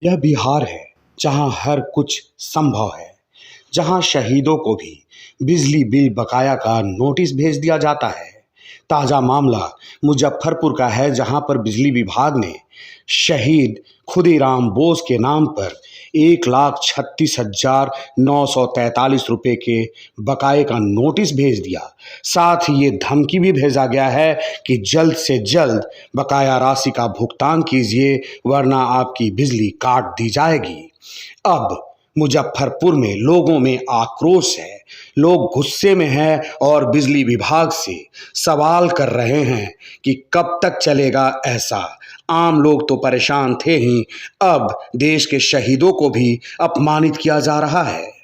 यह बिहार है जहां हर कुछ संभव है, जहां शहीदों को भी बिजली बिल बकाया का नोटिस भेज दिया जाता है। ताजा मामला मुजफ्फरपुर का है, जहां पर बिजली विभाग ने शहीद खुदीराम बोस के नाम पर 1,36,943 रुपए के बकाये का नोटिस भेज दिया। साथ ही ये धमकी भी भेजा गया है कि जल्द से जल्द बकाया राशि का भुगतान कीजिए, वरना आपकी बिजली काट दी जाएगी। अब मुजफ्फरपुर में लोगों में आक्रोश है, लोग गुस्से में हैं और बिजली विभाग से सवाल कर रहे हैं कि कब तक चलेगा ऐसा। आम लोग तो परेशान थे ही, अब देश के शहीदों को भी अपमानित किया जा रहा है।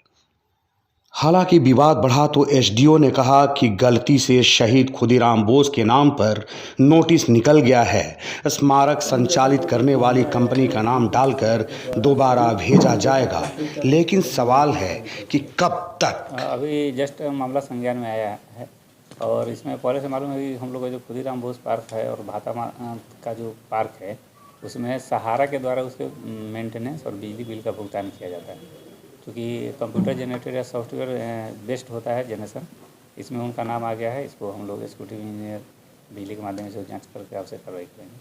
हालांकि विवाद बढ़ा तो एसडीओ ने कहा कि गलती से शहीद खुदीराम बोस के नाम पर नोटिस निकल गया है, स्मारक संचालित करने वाली कंपनी का नाम डालकर दोबारा भेजा जाएगा। लेकिन सवाल है कि कब तक। अभी जस्ट मामला संज्ञान में आया है और इसमें पहले से मालूम है कि हम लोग का जो खुदीराम बोस पार्क है और भाता का जो पार्क है उसमें सहारा के द्वारा उसके मेंटेनेंस और बिजली बिल का भुगतान किया जाता है। क्योंकि कंप्यूटर जनरेटेड या सॉफ्टवेयर बेस्ड होता है जनरेशन, इसमें उनका नाम आ गया है। इसको हम लोग एक्जीक्यूटिव इंजीनियर बिजली के माध्यम से जांच करके आपसे कार्रवाई करेंगे।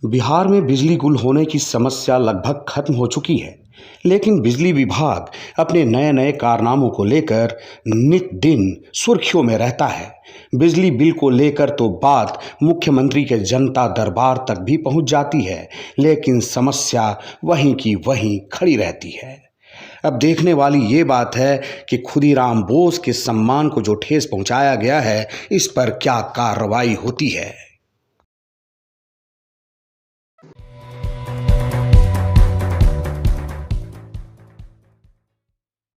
बिहार में बिजली गुल होने की समस्या लगभग खत्म हो चुकी है, लेकिन बिजली विभाग अपने नए नए कारनामों को लेकर नित दिन सुर्खियों में रहता है। बिजली बिल को लेकर तो बात मुख्यमंत्री के जनता दरबार तक भी पहुंच जाती है, लेकिन समस्या वहीं की वहीं खड़ी रहती है। अब देखने वाली ये बात है कि खुदीराम बोस के सम्मान को जो ठेस पहुंचाया गया है, इस पर क्या कार्रवाई होती है।